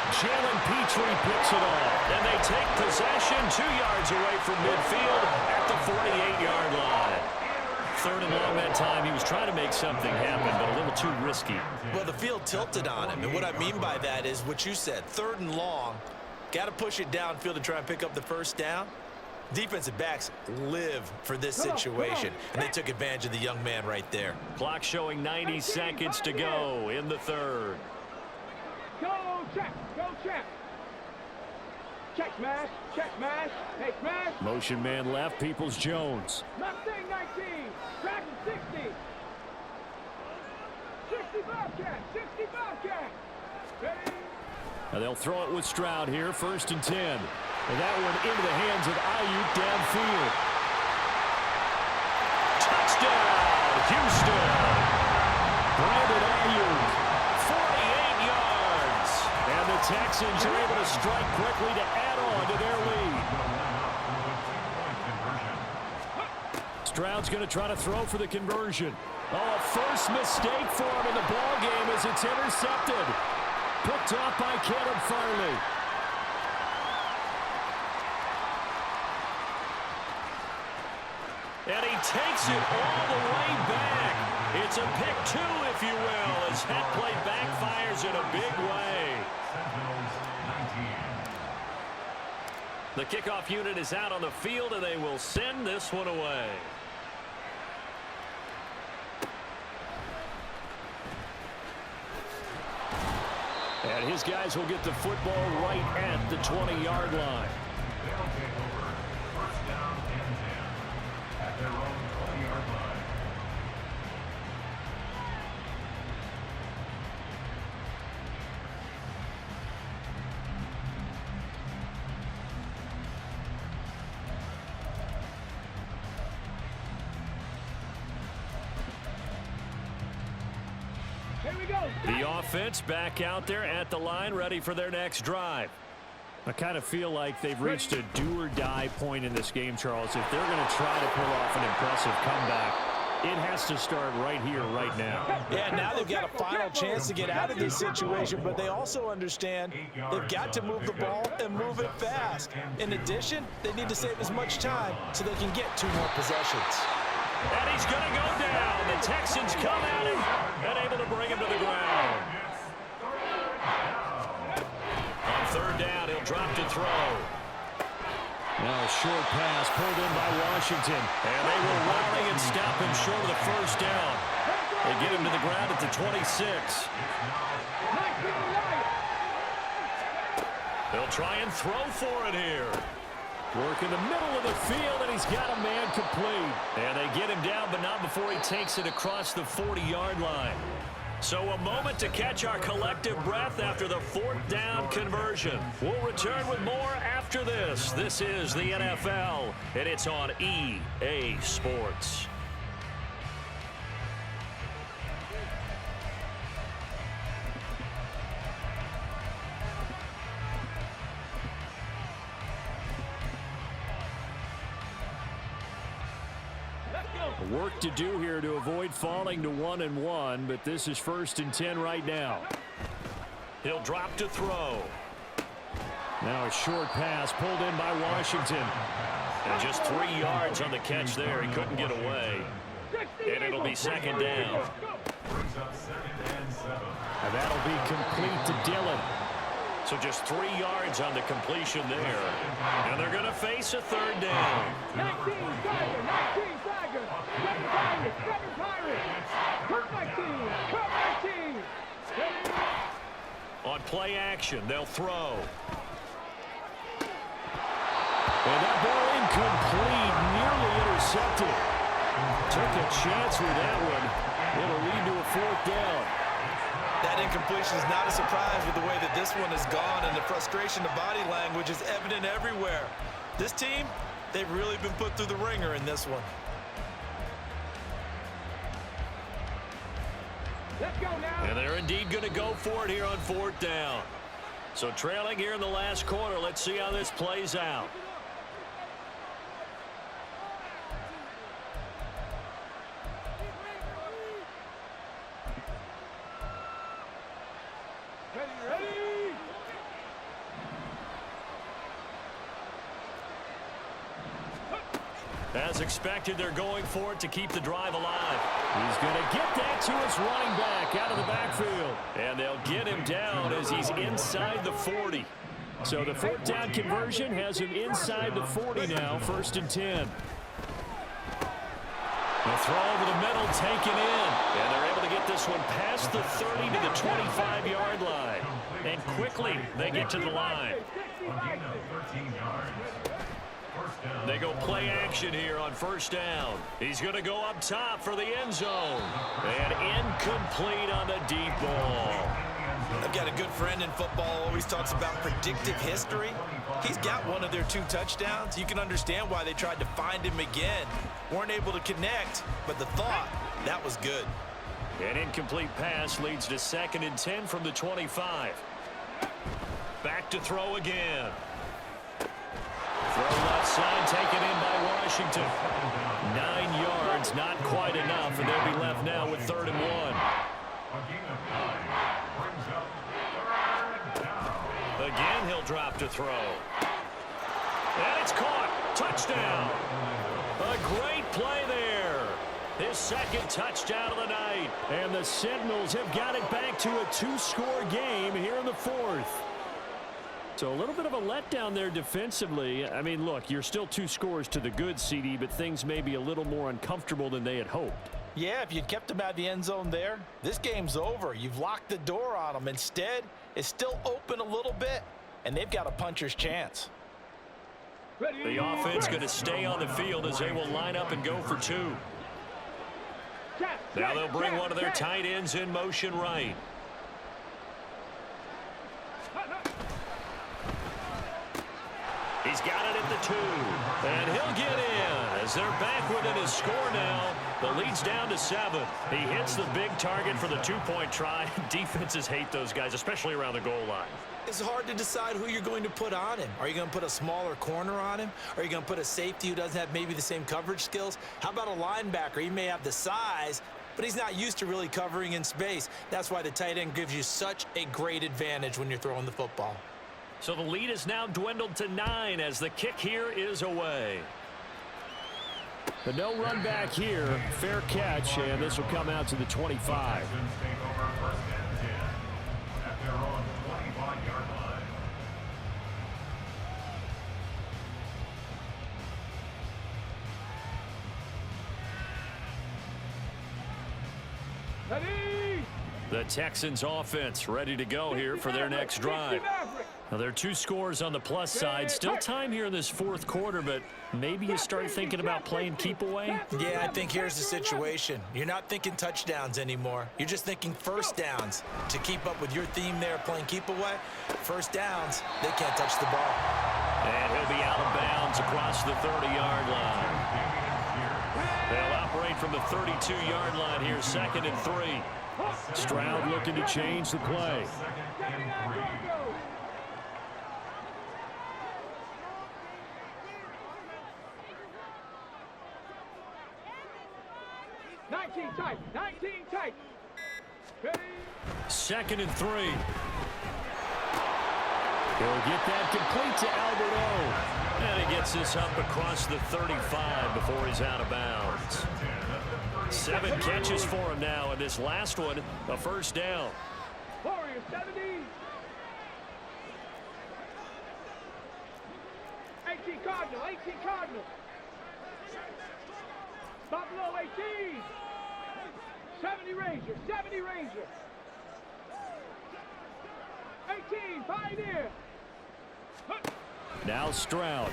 [SPEAKER 1] Jalen Petrie picks it off, and they take possession 2 yards away from midfield at the 48-yard line. 3rd and long that time. He was trying to make something happen, but a little too risky.
[SPEAKER 2] Well, the field tilted on him, and what I mean by that is what you said, 3rd and long. Got to push it downfield to try and pick up the first down. Defensive backs live for this situation, and they took advantage of the young man right there.
[SPEAKER 1] Clock showing 90 seconds to go in the third.
[SPEAKER 3] Go check, go check. Check smash, hey smash.
[SPEAKER 1] Motion man left, Peoples-Jones.
[SPEAKER 3] Mustang 19, Dragon 60. 60 Bobcat, 60 Bobcat. Ready?
[SPEAKER 1] And they'll throw it with Stroud here, 1st and 10. And that one into the hands of Ayuk downfield. Touchdown, Houston. Brandon Ayuk, 48 yards. And the Texans are able to strike quickly to add on to their lead. Stroud's going to try to throw for the conversion. Oh, a first mistake for him in the ballgame as it's intercepted. Picked off by Caleb Farley. And he takes it all the way back. It's a pick 2, if you will, as that play backfires in a big way. The kickoff unit is out on the field, and they will send this one away. And his guys will get the football right at the 20-yard line.
[SPEAKER 4] They'll take over 1st down and 10 at their own 20-yard line.
[SPEAKER 3] Here we go.
[SPEAKER 1] The offense back out there at the line, ready for their next drive. I kind of feel like they've reached a do-or-die point in this game, Charles. If they're going to try to pull off an impressive comeback, it has to start right here, right now.
[SPEAKER 2] Yeah, now they've got a final chance to get out of this situation, but they also understand they've got to move the ball and move it fast. In addition, they need to save as much time so they can get 2 more possessions.
[SPEAKER 1] And he's going to go down. The Texans come at him and able to bring him to the ground. On 3rd down, he'll drop to throw. Now a short pass pulled in by Washington. And they will rally and stop him short of the 1st down. They get him to the ground at the 26. They'll try and throw for it here. Work in the middle of the field, and he's got a man complete. And they get him down, but not before he takes it across the 40-yard line. So a moment to catch our collective breath after the 4th down conversion. We'll return with more after this. This is the NFL, and it's on EA Sports. Work to do here to avoid falling to 1-1, but this is 1st and 10 right now. He'll drop to throw. Now a short pass pulled in by Washington. And just 3 yards on the catch there. He couldn't get away. And it'll be 2nd down. And that'll be complete to Dillon. So just 3 yards on the completion there. And they're going to face a 3rd down.
[SPEAKER 3] 19 Tiger, 7 Pirates, 7 Pirates. Cut 19, cut 19.
[SPEAKER 1] On play action, they'll throw. And that ball incomplete, nearly intercepted. Took a chance with that one. It'll lead to a 4th down.
[SPEAKER 2] That incompletion is not a surprise with the way that this one has gone, and the frustration, the body language is evident everywhere. This team, they've really been put through the ringer in this one.
[SPEAKER 3] Let's go now.
[SPEAKER 1] And they're indeed going to go for it here on 4th down. So trailing here in the last quarter, let's see how this plays out.
[SPEAKER 3] Ready.
[SPEAKER 1] As expected, they're going for it to keep the drive alive. He's going to get that to his running back out of the backfield. And they'll get him down as he's inside the 40. So the fourth down conversion has him inside the 40 now, 1st and 10. The throw over the middle taken in. And they're able to get this one past the 30 to the 25-yard line. And quickly they get to the line. They go play action here on 1st down. He's going to go up top for the end zone. And incomplete on the deep ball.
[SPEAKER 2] I've got a good friend in football, always talks about predictive history. He's got one of their 2 touchdowns. You can understand why they tried to find him again. Weren't able to connect, but the thought, that was good.
[SPEAKER 1] An incomplete pass leads to 2nd and 10 from the 25. Back to throw again. Throw left side taken in by Washington. 9 yards, not quite enough, and they'll be left now with 3rd and 1. Again, he'll drop to throw. And it's caught. Touchdown. A great play there. His 2nd touchdown of the night. And the Sentinels have got it back to a 2-score game here in the 4th. So a little bit of a letdown there defensively. I mean, look, you're still 2 scores to the good, CD, but things may be a little more uncomfortable than they had hoped.
[SPEAKER 2] Yeah, if you'd kept him out of the end zone there, this game's over. You've locked the door on him. Instead, it's still open a little bit, and they've got a puncher's chance.
[SPEAKER 1] The offense going to stay on the field as they will line up and go for 2. Now they'll bring one of their tight ends in motion right. He's got it at the 2. And he'll get in as they're back within his score now. The lead's down to 7. He hits the big target for the 2-point try. Defenses hate those guys, especially around the goal line.
[SPEAKER 2] It's hard to decide who you're going to put on him. Are you going to put a smaller corner on him? Are you going to put a safety who doesn't have maybe the same coverage skills? How about a linebacker? He may have the size, but he's not used to really covering in space. That's why the tight end gives you such a great advantage when you're throwing the football.
[SPEAKER 1] So the lead is now dwindled to 9 as the kick here is away. But no run back here. Fair catch, and this will come out to the 25. The Texans offense ready to go here for their next drive. Now, there are 2 scores on the plus side. Still time here in this 4th quarter, but maybe you start thinking about playing keep away?
[SPEAKER 2] Yeah, I think here's the situation. You're not thinking touchdowns anymore. You're just thinking 1st downs. To keep up with your theme there, playing keep away, 1st downs, they can't touch the ball.
[SPEAKER 1] And he'll be out of bounds across the 30-yard line. They'll operate from the 32-yard line here, 2nd and 3. Stroud looking to change the play.
[SPEAKER 3] Tight, 19 tight.
[SPEAKER 1] 2nd and 3. He'll get that complete to Albert O. And he gets this up across the 35 before he's out of bounds. 7 catches for him now, and this last one, a 1st down.
[SPEAKER 3] Warriors 70. 18 Cardinal, 18 Cardinal. Buffalo 18. 70 Ranger, 70 Ranger. 18, Pioneer.
[SPEAKER 1] Now Stroud.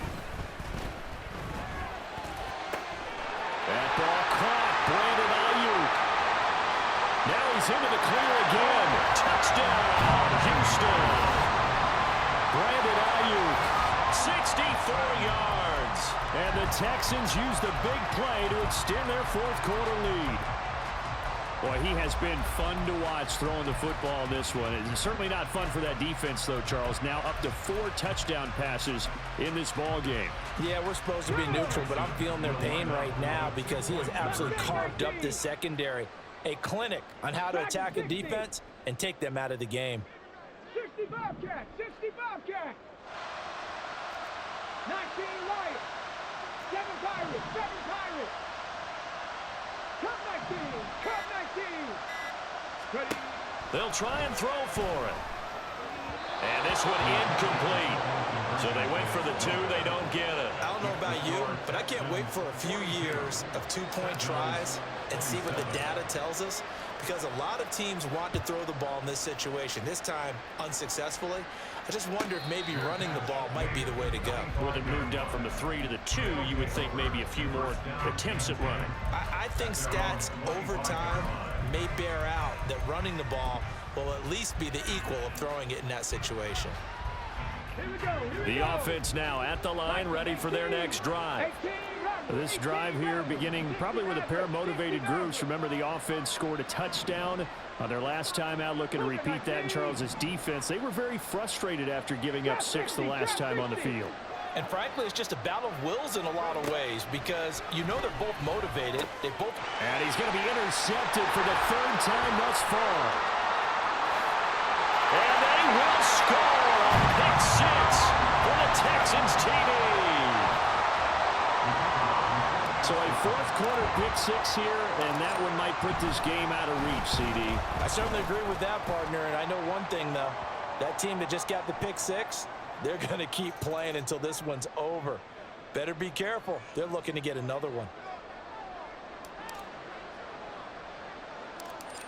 [SPEAKER 1] That ball caught. Brandon Ayuk. Now he's into the clear again. Touchdown, Houston. Brandon Ayuk, 64 yards. And the Texans use the big play to extend their 4th quarter lead. Boy, he has been fun to watch throwing the football in this one. It's certainly not fun for that defense, though, Charles. Now up to 4 touchdown passes in this ball game.
[SPEAKER 2] Yeah, we're supposed to be neutral, but I'm feeling their pain right now because he has absolutely carved up the secondary. A clinic on how to attack a defense and take them out of the game.
[SPEAKER 3] 60 Bobcat, 60 Bobcat. 19 Lions. 7 Pirates, 7 Pirates. Cup 19, Cup 19. Ready.
[SPEAKER 1] They'll try and throw for it. And this one incomplete. So they went for the 2. They don't get it.
[SPEAKER 2] I don't know about you, but I can't wait for a few years of 2-point tries and see what the data tells us, because a lot of teams want to throw the ball in this situation. This time, unsuccessfully. I just wonder if maybe running the ball might be the way to go.
[SPEAKER 1] With it moved up from the 3 to the 2, you would think maybe a few more attempts at running.
[SPEAKER 2] I think stats over time may bear out that running the ball will at least be the equal of throwing it in that situation.
[SPEAKER 1] The offense now at the line, ready for their next drive. This drive here beginning probably with a pair of motivated groups. Remember, the offense scored a touchdown on their last time out, looking to repeat that in Charles's defense. They were very frustrated after giving up 6 the last time on the field.
[SPEAKER 2] And frankly, it's just a battle of wills in a lot of ways, because you know they're both motivated.
[SPEAKER 1] And he's going to be intercepted for the 3rd time thus far. And they will score. Pick 6 for the Texans TD. So a 4th quarter pick 6 here, and that one might put this game out of reach, CD.
[SPEAKER 2] I certainly agree with that, partner. And I know one thing, though. That team that just got the pick 6, they're going to keep playing until this one's over. Better be careful. They're looking to get another one.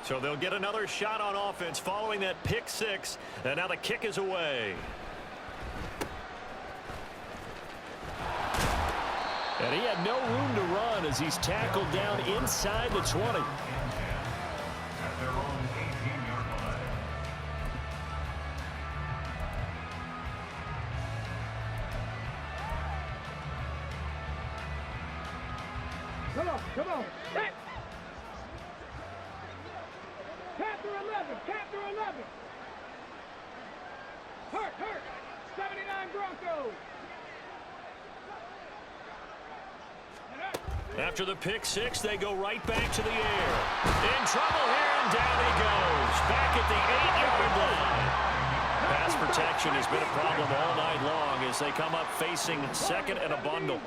[SPEAKER 1] So they'll get another shot on offense following that pick 6. And now the kick is away. And he had no room to run as he's tackled down inside the 20.
[SPEAKER 4] At their own 18-yard line.
[SPEAKER 3] Come on. Hit. Panther 11. Hurt. 79 Broncos.
[SPEAKER 1] After the pick 6, they go right back to the air. In trouble here, and down he goes. Back at the 8-yard line. Pass protection has been a problem all night long as they come up facing 2nd and a bundle.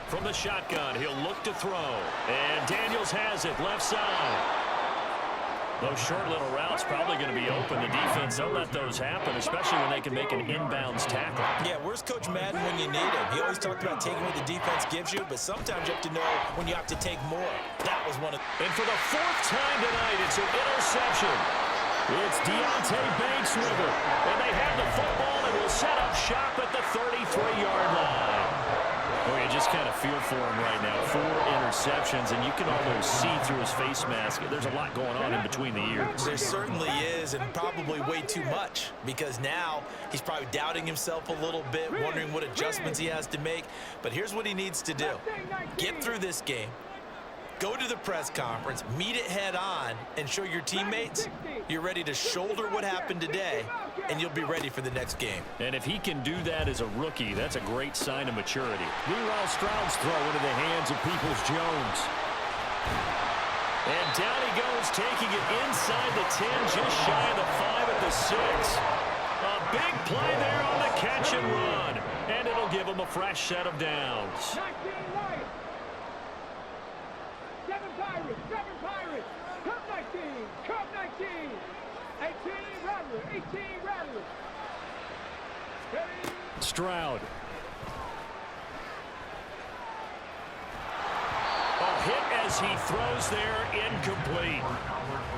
[SPEAKER 1] From the shotgun, he'll look to throw. And Daniels has it, left side. Those short little routes probably going to be open. The defense, don't let those happen, especially when they can make an inbounds tackle.
[SPEAKER 2] Yeah, where's Coach Madden when you need him? He always talked about taking what the defense gives you, but sometimes you have to know when you have to take more. That was one of...
[SPEAKER 1] And for the 4th time tonight, it's an interception. It's Deontay Banks with it. And they have the football and will set up shop at the 33-yard line. Oh, you just kind of feel for him right now. 4 interceptions, and you can almost see through his face mask. There's a lot going on in between the ears.
[SPEAKER 2] There certainly is, and probably way too much, because now he's probably doubting himself a little bit, wondering what adjustments he has to make. But here's what he needs to do. Get through this game. Go to the press conference, meet it head on, and show your teammates you're ready to shoulder what happened today, and you'll be ready for the next game.
[SPEAKER 1] And if he can do that as a rookie, that's a great sign of maturity. Meanwhile, Stroud's throw into the hands of Peoples-Jones. And down he goes, taking it inside the 10, just shy of the 5 at the 6. A big play there on the catch and run, and it'll give him a fresh set of downs.
[SPEAKER 3] 19 Lions. 7 Pirates. Cup 19. 18 Rattlers.
[SPEAKER 1] Stroud. A hit as he throws there, incomplete.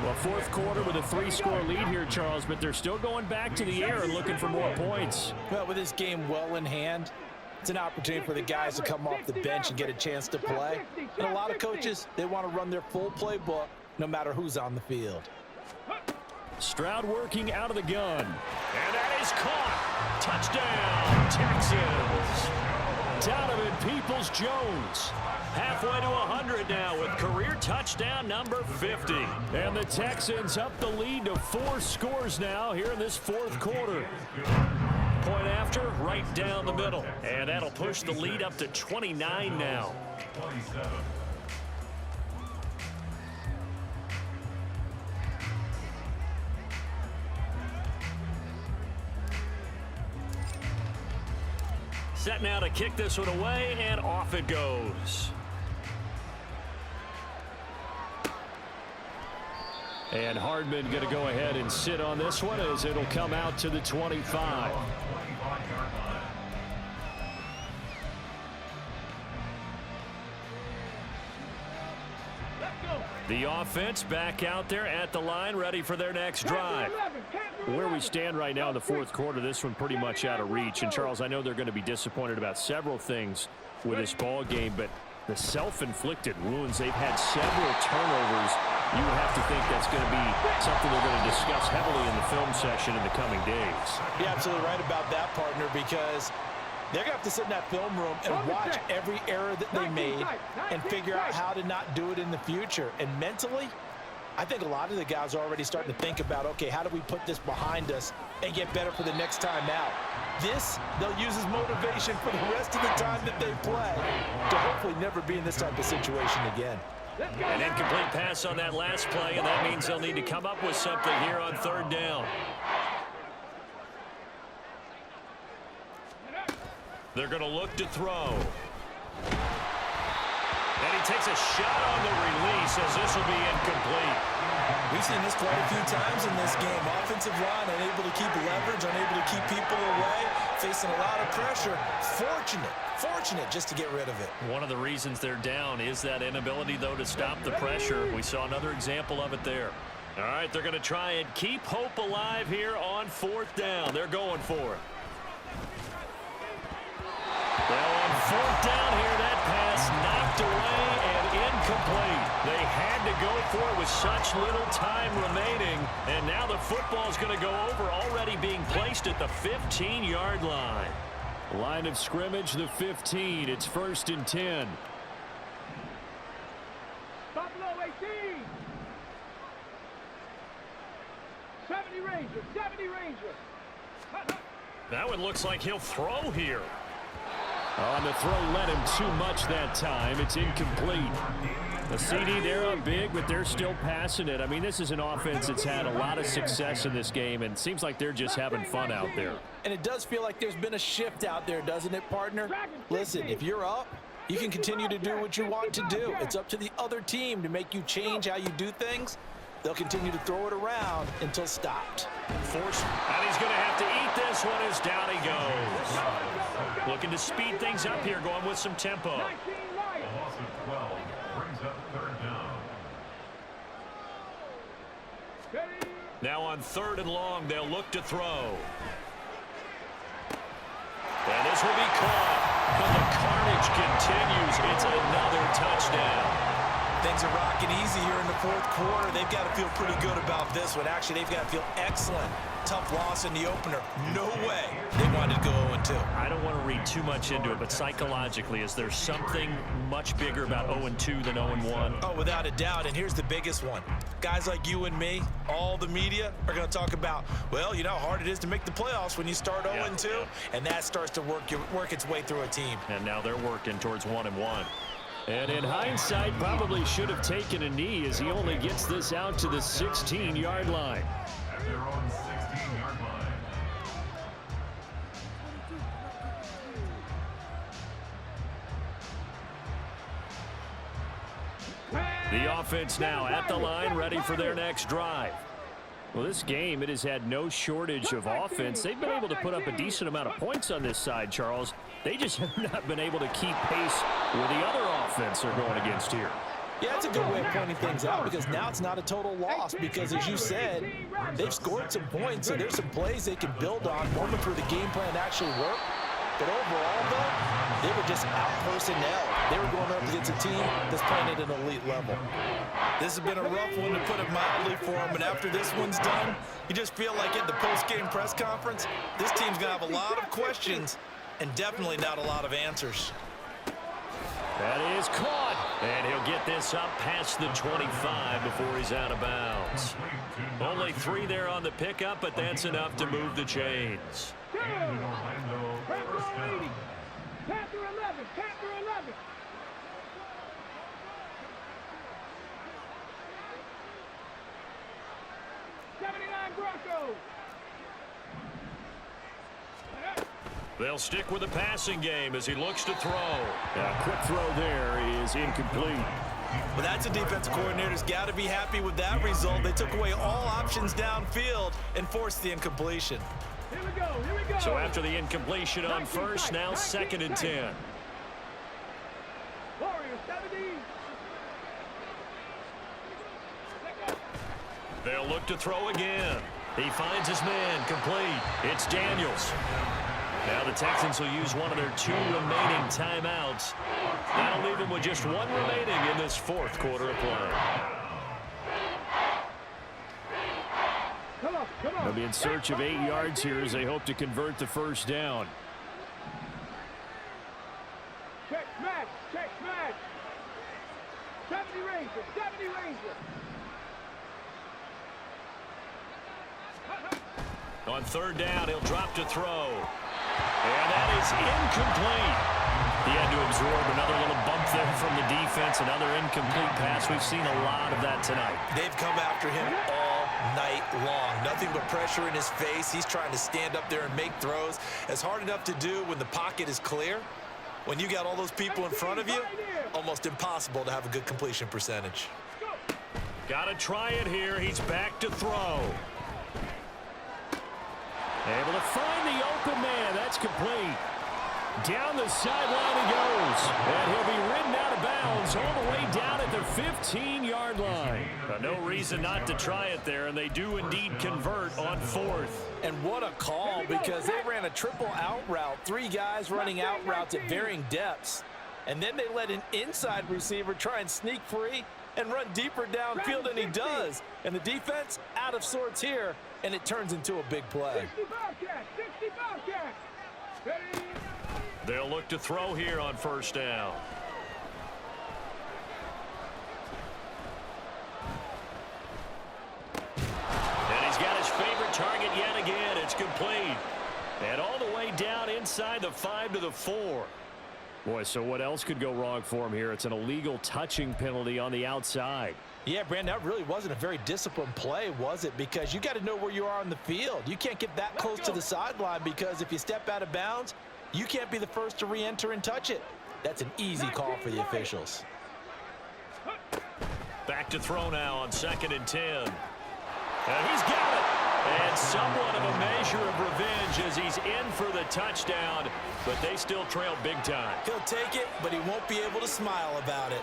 [SPEAKER 1] Well, 4th quarter with a 3-score lead here, Charles, but they're still going back to the air and looking for more points.
[SPEAKER 2] Well, with this game well in hand, it's an opportunity for the guys to come off the bench and get a chance to play. And a lot of coaches, they want to run their full playbook no matter who's on the field.
[SPEAKER 1] Stroud working out of the gun. And that is caught. Touchdown, Texans. Donovan Peoples-Jones. Halfway to 100 now with career touchdown number 50. And the Texans up the lead to 4 scores now here in this 4th quarter. Point after, right down the middle. And that'll push the lead up to 29 now.
[SPEAKER 4] 27.
[SPEAKER 1] Set now to kick this one away, and off it goes. And Hardman going to go ahead and sit on this one as it'll come out to the 25. The offense back out there at the line, ready for their next drive. Where we stand right now in the fourth quarter, this one pretty much out of reach. And, Charles, I know they're going to be disappointed about several things with this ball game, but the self-inflicted wounds, they've had several turnovers. You would have to think that's going to be something they're going to discuss heavily in the film section in the coming days.
[SPEAKER 2] You're absolutely right about that, partner, because they're going to have to sit in that film room and watch every error that they made and figure out how to not do it in the future. And mentally, I think a lot of the guys are already starting to think about, okay, how do we put this behind us and get better for the next time out? This, they'll use as motivation for the rest of the time that they play to hopefully never be in this type of situation again.
[SPEAKER 1] An incomplete pass on that last play, and that means they'll need to come up with something here on third down. They're going to look to throw. And he takes a shot on the release as this will be incomplete.
[SPEAKER 2] We've seen this quite a few times in this game. Offensive line unable to keep leverage, unable to keep people away, facing a lot of pressure. Fortunate just to get rid of it.
[SPEAKER 1] One of the reasons they're down is that inability, though, to stop the pressure. We saw another example of it there. All right, they're going to try and keep hope alive here on fourth down. They're going for it. Well, on fourth down here, that pass knocked away and incomplete. They had to go for it with such little time remaining, and now the football's going to go over, already being placed at the 15-yard line. Line of scrimmage, the 15. It's 1st and 10.
[SPEAKER 3] Buffalo 18. 70 Rangers, 70 Rangers.
[SPEAKER 1] That one looks like he'll throw here. On the throw, led him too much that time. It's incomplete. A CD, they're up big, but they're still passing it. I mean, this is an offense that's had a lot of success in this game, and it seems like they're just having fun out there.
[SPEAKER 2] And it does feel like there's been a shift out there, doesn't it, partner? Listen, if you're up, you can continue to do what you want to do. It's up to the other team to make you change how you do things. They'll continue to throw it around until stopped.
[SPEAKER 1] Force, and he's going to have to eat this one as down he goes. Looking to speed things up here, going with some tempo.
[SPEAKER 4] A loss of 12 brings up third down.
[SPEAKER 1] Now on 3rd and long, they'll look to throw. And this will be caught. And the carnage continues. It's another touchdown.
[SPEAKER 2] Things are rocking easy here in the fourth quarter. They've got to feel pretty good about this one. Actually, they've got to feel excellent. Tough loss in the opener. No way they wanted to go 0-2.
[SPEAKER 1] I don't want to read too much into it, but psychologically, is there something much bigger about 0-2 than 0-1?
[SPEAKER 2] Oh, without a doubt, and here's the biggest one. Guys like you and me, all the media, are going to talk about, well, you know how hard it is to make the playoffs when you start 0-2, and that starts to work its way through a team.
[SPEAKER 1] And now they're working towards 1-1. And in hindsight, probably should have taken a knee as he only gets this out to the 16-yard line.
[SPEAKER 4] At their own 16-yard line.
[SPEAKER 1] The offense now at the line, ready for their next drive. Well, this game, it has had no shortage of offense. They've been able to put up a decent amount of points on this side, Charles. They just have not been able to keep pace with the other offense they're going against here.
[SPEAKER 2] Yeah, it's a good way of pointing things out because now it's not a total loss because, as you said, they've scored some points, so there's some plays they can build on, moments where the game plan actually worked. But overall, though, they were just out personnel. They were going up against a team that's playing at an elite level. This has been a rough one, to put it mildly, for them. But after this one's done, you just feel like at the post-game press conference, this team's going to have a lot of questions and definitely not a lot of answers.
[SPEAKER 1] That is caught. And he'll get this up past the 25 before he's out of bounds. Only 3 there on the pickup, but that's enough to move the chains.
[SPEAKER 4] And in Orlando, first down.
[SPEAKER 3] Panther 11, Panther 11. Broncos.
[SPEAKER 1] They'll stick with the passing game as he looks to throw. A quick throw there is incomplete.
[SPEAKER 2] Well, that's a defensive coordinator's got to be happy with that result. They took away all options downfield and forced the incompletion.
[SPEAKER 3] Here we go, here we go.
[SPEAKER 1] So after the incompletion on first, now 2nd and 10.
[SPEAKER 3] Warriors 70.
[SPEAKER 1] They'll look to throw again. He finds his man, complete. It's Daniels. Now the Texans will use one of their 2 remaining timeouts. That'll leave them with just 1 remaining in this 4th quarter of play. They'll be in search of 8 yards here as they hope to convert the first down.
[SPEAKER 3] Check smash, check smash. 70 Ranger, 70 Ranger.
[SPEAKER 1] On 3rd down, he'll drop to throw. And that is incomplete. He had to absorb another little bump there from the defense. Another incomplete pass. We've seen a lot of that tonight.
[SPEAKER 2] They've come after him all night long. Nothing but pressure in his face. He's trying to stand up there and make throws. It's hard enough to do when the pocket is clear. When you got all those people in front of you, almost impossible to have a good completion percentage.
[SPEAKER 1] Got to try it here. He's back to throw. Able to find the open man. That's complete. Down the sideline he goes. And he'll be ridden out of bounds all the way down at the 15-yard line. No reason not to try it there, and they do indeed convert on 4th.
[SPEAKER 2] And what a call, because they ran a triple out route. 3 guys running out routes at varying depths. And then they let an inside receiver try and sneak free and run deeper downfield, and he does. And the defense out of sorts here, and it turns into a big play.
[SPEAKER 3] 60 Bobcats.
[SPEAKER 1] They'll look to throw here on 1st down. And he's got his favorite target yet again. It's complete. And all the way down inside the 5 to the 4. Boy, so what else could go wrong for him here? It's an illegal touching penalty on the outside.
[SPEAKER 2] Yeah, Brandon, that really wasn't a very disciplined play, was it? Because you got to know where you are on the field. You can't get that close to the sideline, because if you step out of bounds, you can't be the first to re-enter and touch it. That's an easy call for the officials.
[SPEAKER 1] Back to throw now on 2nd and 10. And he's got it. And somewhat of a measure of revenge as he's in for the touchdown, but they still trail big time.
[SPEAKER 2] He'll take it, but he won't be able to smile about it.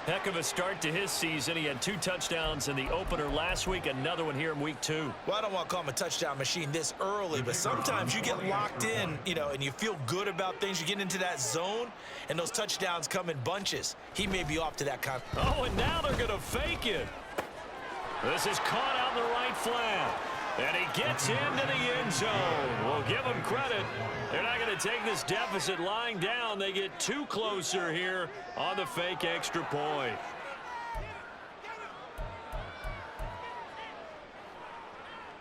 [SPEAKER 1] Heck of a start to his season. He had 2 touchdowns in the opener last week, another one here in week 2.
[SPEAKER 2] Well, I don't want to call him a touchdown machine this early, but sometimes you get locked in, and you feel good about things. You get into that zone, and those touchdowns come in bunches. He may be off to that kind.
[SPEAKER 1] Oh, and now they're going to fake it. This is caught out in the right flat. And he gets into the end zone. We'll give him credit. They're not going to take this deficit lying down. They get 2 closer here on the fake extra point.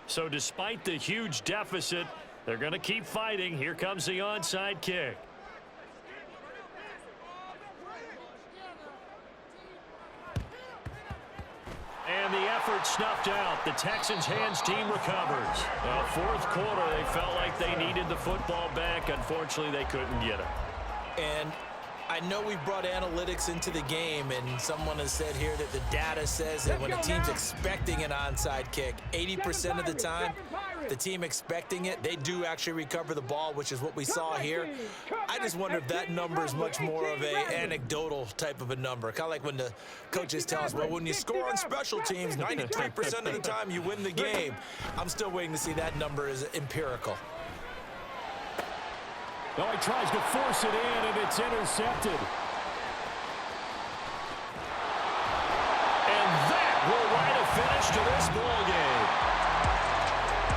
[SPEAKER 1] So despite the huge deficit, they're going to keep fighting. Here comes the onside kick. And the effort snuffed out. The Texans' hands team recovers. 4th quarter, they felt like they needed the football back. Unfortunately, they couldn't get it.
[SPEAKER 2] And I know we brought analytics into the game, and someone has said here that the data says that when a team's expecting an onside kick, 80% of the time, the team expecting it, they do actually recover the ball, which is what we saw here. I just wonder if that number is much more of a anecdotal type of a number. Kind of like when the coaches tell us, well, when you score on special teams, 93% of the time you win the game. I'm still waiting to see that number is empirical.
[SPEAKER 1] Oh, he tries to force it in, and it's intercepted. And that will write a finish to this ball game.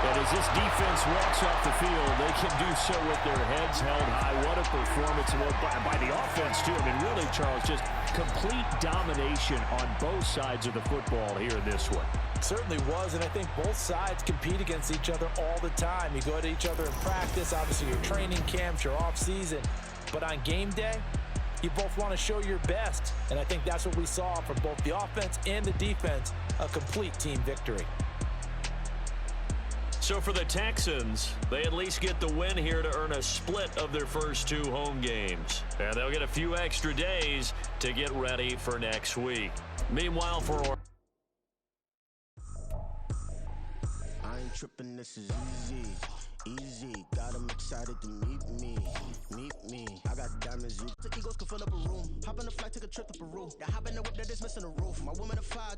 [SPEAKER 1] And as this defense walks off the field, they can do so with their heads held high. What a performance by the offense, too. I mean, really, Charles, just complete domination on both sides of the football here in this one.
[SPEAKER 2] Certainly was, and I think both sides compete against each other all the time. You go to each other in practice, obviously your training camps, your off-season. But on game day, you both want to show your best. And I think that's what we saw from both the offense and the defense, a complete team victory.
[SPEAKER 1] So for the Texans, they at least get the win here to earn a split of their first 2 home games. And they'll get a few extra days to get ready for next week. Meanwhile, for
[SPEAKER 5] I ain't tripping, this is easy. Got 'em excited to meet me. I got diamonds, the egos can fill up a room. Hop on the flight, take a trip to Peru. Hop in the whip that is missing a roof. My woman a 5.